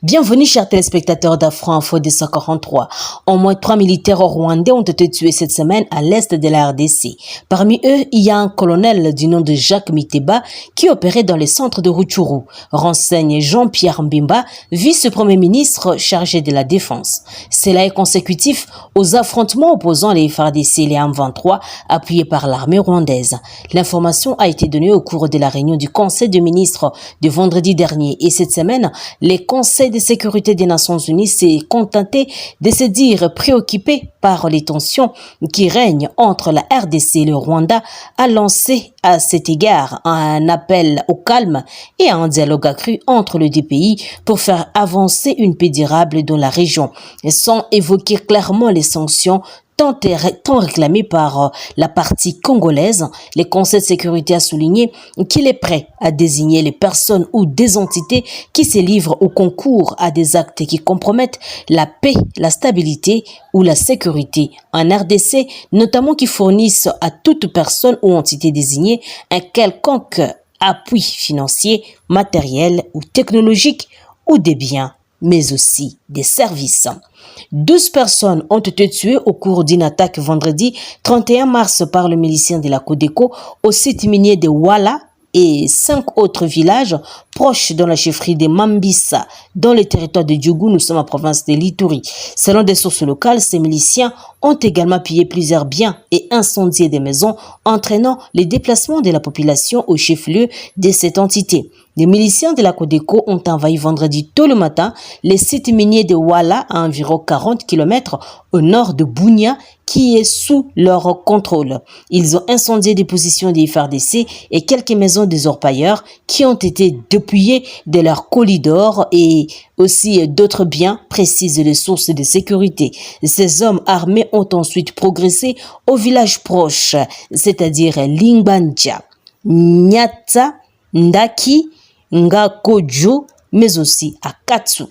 Bienvenue chers téléspectateurs d'Afro Info 243. Au moins 3 militaires rwandais ont été tués cette semaine à l'est de la RDC. Parmi eux, il y a un colonel du nom de Jacques Miteba qui opérait dans les centres de Rutshuru. Renseigne Jean-Pierre Mbimba, vice-premier ministre chargé de la défense. Cela est consécutif aux affrontements opposant les FARDC et les M23 appuyés par l'armée rwandaise. L'information a été donnée au cours de la réunion du Conseil des ministres de vendredi dernier et cette semaine, les conseils de sécurité des Nations Unies s'est contenté de se dire préoccupé par les tensions qui règnent entre la RDC et le Rwanda, a lancé à cet égard un appel au calme et à un dialogue accru entre les deux pays pour faire avancer une paix durable dans la région, sans évoquer clairement les sanctions tant réclamé par la partie congolaise. Le Conseil de sécurité a souligné qu'il est prêt à désigner les personnes ou des entités qui se livrent au concours à des actes qui compromettent la paix, la stabilité ou la sécurité en RDC, notamment qui fournissent à toute personne ou entité désignée un quelconque appui financier, matériel ou technologique ou des biens, mais aussi des services. 12 personnes ont été tuées au cours d'une attaque vendredi 31 mars par le milicien de la Codeco au site minier de Wala et 5 autres villages proches dans la chefferie de Mambisa, dans le territoire de Djougou, nous sommes en province de l'Ituri. Selon des sources locales, ces miliciens ont également pillé plusieurs biens et incendié des maisons, entraînant les déplacements de la population au chef-lieu de cette entité. Les miliciens de la Codeco ont envahi vendredi tôt le matin les sites miniers de Wala à environ 40 km au nord de Bunia, qui est sous leur contrôle. Ils ont incendié des positions des FARDC et quelques maisons des orpailleurs qui ont été dépouillées de leurs colis d'or et aussi d'autres biens, précisent les sources de sécurité. Ces hommes armés ont ensuite progressé au village proche, c'est-à-dire Lingbandja, Nyata, Ndaki, Ngakojo, mais aussi à Katsu.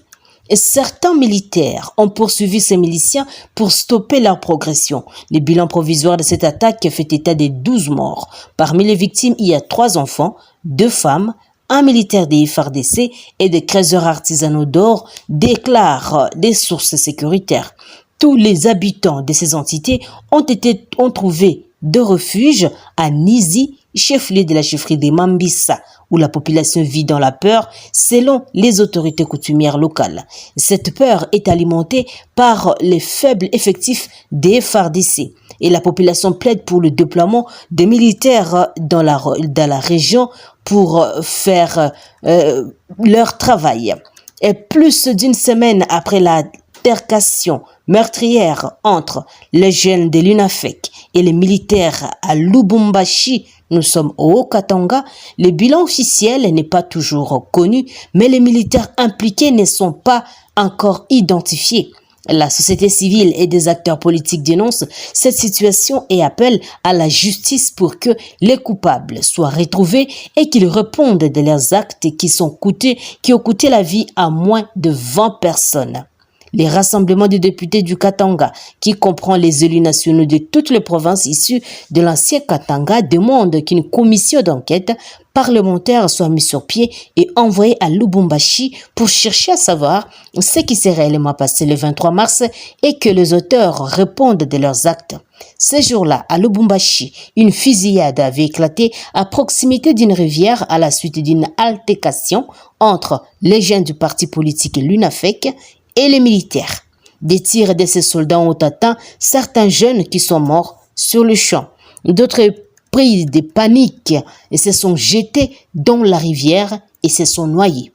Et certains militaires ont poursuivi ces miliciens pour stopper leur progression. Le bilan provisoire de cette attaque fait état de 12 morts. Parmi les victimes, il y a 3 enfants, 2 femmes, un militaire des FARDC et des creuseurs artisanaux d'or, déclarent des sources sécuritaires. Tous les habitants de ces entités ont trouvé de refuge à Nizi, chef-lieu de la chefferie de Mambisa, où la population vit dans la peur, selon les autorités coutumières locales. Cette peur est alimentée par les faibles effectifs des FARDC et la population plaide pour le déploiement des militaires dans la région pour faire leur travail. Et plus d'une semaine après l'altercation meurtrière entre les jeunes de l'UNAFEC et les militaires à Lubumbashi, nous sommes au Haut-Katanga, le bilan officiel n'est pas toujours connu, mais les militaires impliqués ne sont pas encore identifiés. La société civile et des acteurs politiques dénoncent cette situation et appellent à la justice pour que les coupables soient retrouvés et qu'ils répondent de leurs actes qui ont coûté la vie à moins de 20 personnes. Les rassemblements de députés du Katanga, qui comprend les élus nationaux de toutes les provinces issues de l'ancien Katanga, demandent qu'une commission d'enquête parlementaire soit mise sur pied et envoyée à Lubumbashi pour chercher à savoir ce qui s'est réellement passé le 23 mars et que les auteurs répondent de leurs actes. Ce jour-là, à Lubumbashi, une fusillade avait éclaté à proximité d'une rivière à la suite d'une altercation entre les jeunes du parti politique l'UNAFEC et les militaires. Des tirs de ces soldats ont atteint certains jeunes qui sont morts sur le champ. D'autres pris de panique et se sont jetés dans la rivière et se sont noyés.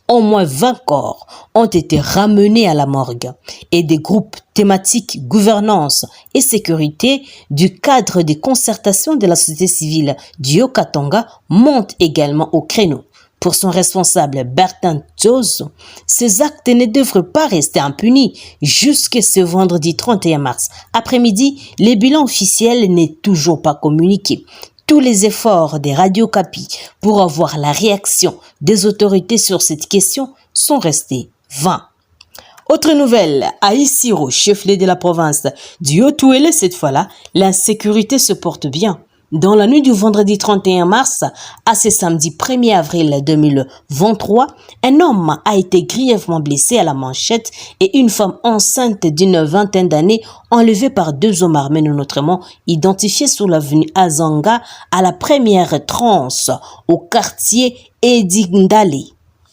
Au moins 20 corps ont été ramenés à la morgue et des groupes thématiques gouvernance et sécurité du cadre de concertation de la société civile du Haut-Katanga montent également au créneau. Pour son responsable Bertin Tzozo, ces actes ne devraient pas rester impunis jusqu'à ce vendredi 31 mars. Après-midi, le bilan officiel n'est toujours pas communiqué. Tous les efforts des Radio Kapi pour avoir la réaction des autorités sur cette question sont restés vains. Autre nouvelle, à Isiro, chef-lieu de la province du Haut-Touélé, cette fois-là, l'insécurité se porte bien. Dans la nuit du vendredi 31 mars à ce samedi 1er avril 2023, un homme a été grièvement blessé à la manchette et une femme enceinte d'une vingtaine d'années enlevée par deux hommes armés non autrement identifiés sur l'avenue Azanga à la première transe au quartier Edingale,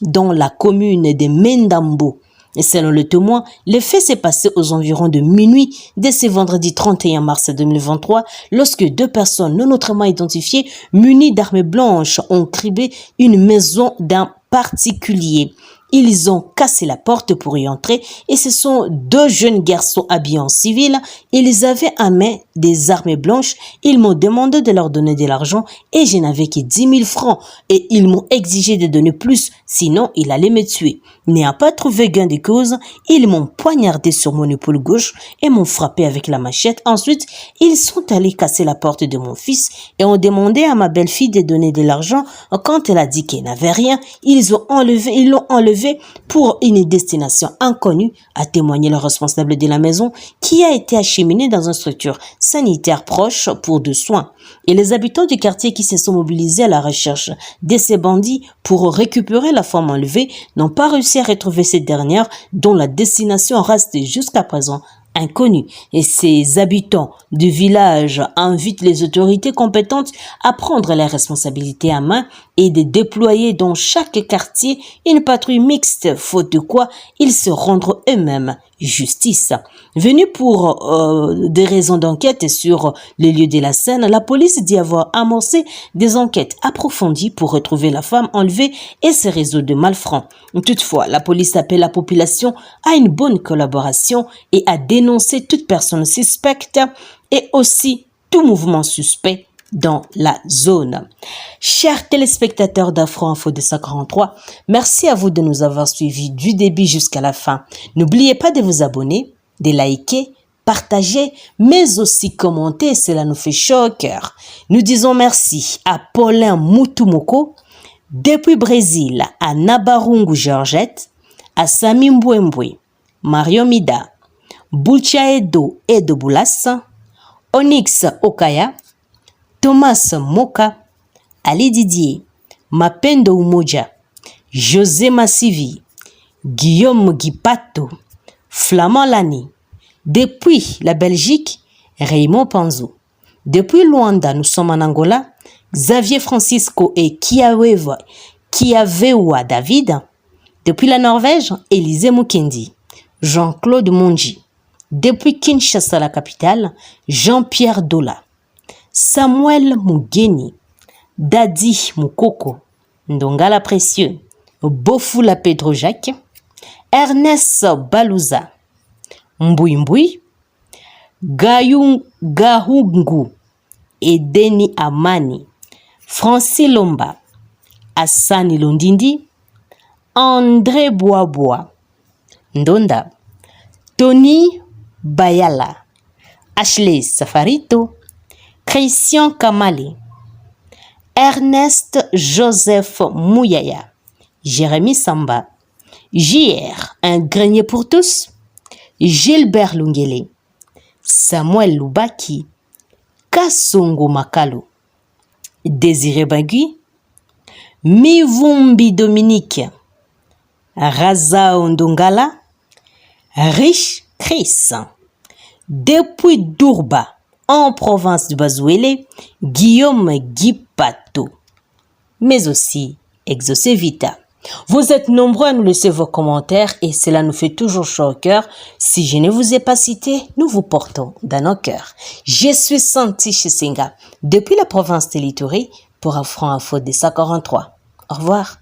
dans la commune de Mendambo. Et selon le témoin, le fait s'est passé aux environs de minuit dès ce vendredi 31 mars 2023 lorsque deux personnes non autrement identifiées munies d'armes blanches ont criblé une maison d'un particulier. Ils ont cassé la porte pour y entrer et ce sont deux jeunes garçons habillés en civil. Ils avaient à main des armes blanches. Ils m'ont demandé de leur donner de l'argent et je n'avais que 10 000 francs et ils m'ont exigé de donner plus, sinon ils allaient me tuer. N'ayant pas trouvé gain de cause, ils m'ont poignardé sur mon épaule gauche et m'ont frappé avec la machette. Ensuite, ils sont allés casser la porte de mon fils et ont demandé à ma belle-fille de donner de l'argent. Quand elle a dit qu'elle n'avait rien, ils l'ont enlevé pour une destination inconnue, a témoigné le responsable de la maison qui a été acheminé dans une structure sanitaire proche pour de soins. Et les habitants du quartier qui se sont mobilisés à la recherche de ces bandits pour récupérer la femme enlevée n'ont pas réussi à retrouver cette dernière dont la destination reste jusqu'à présent inconnue. Et ces habitants du village invitent les autorités compétentes à prendre les responsabilités à main et de déployer dans chaque quartier une patrouille mixte, faute de quoi ils se rendront eux-mêmes justice. Venue pour des raisons d'enquête sur les lieux de la scène, la police dit avoir amorcé des enquêtes approfondies pour retrouver la femme enlevée et ses réseaux de malfrats. Toutefois, la police appelle la population à une bonne collaboration et à dénoncer toute personne suspecte et aussi tout mouvement suspect dans la zone. Chers téléspectateurs d'Afro Info 243, merci à vous de nous avoir suivis du début jusqu'à la fin. N'oubliez pas de vous abonner, de liker, partager, mais aussi commenter, cela nous fait chaud au cœur. Nous disons merci à Paulin Moutoumoko, depuis Brésil, à Nabarungu Georgette, à Sami Mbwembwe, Mario Mida, Bulchaedo Edoboulas, Onyx Okaya, Thomas Moka, Ali Didier, Mapendo Umoja, José Massivi, Guillaume Guipato, Flamand Lani. Depuis la Belgique, Raymond Panzo. Depuis Luanda, nous sommes en Angola, Xavier Francisco et Kiawewa David. Depuis la Norvège, Élisée Mukendi, Jean-Claude Monji. Depuis Kinshasa, la capitale, Jean-Pierre Dola. Samuel Mugeni, Dadi Mukoko, Ndongala Précieux, Bofula Pedro Jacques, Ernest Balouza, Mbouimbouy, Gahungu, Edeni Amani, Francis Lomba, Assani Londindi, André Boisbois, Ndonda, Tony Bayala, Ashley Safarito, Christian Kamali, Ernest Joseph Mouyaya, Jérémy Samba, JR, un grenier pour tous, Gilbert Lungele, Samuel Loubaki, Kassongo Makalo, Désiré Bagui, Mivumbi Dominique, Raza Ondongala, Rich Chris, depuis Dourba, en province de Bazouélé, Guillaume Guipato, mais aussi Exaucé Vita. Vous êtes nombreux à nous laisser vos commentaires et cela nous fait toujours chaud au cœur. Si je ne vous ai pas cité, nous vous portons dans nos cœurs. Je suis Santi Chisinga, depuis la province de l'Ituri, pour Afro Info 243. Au revoir.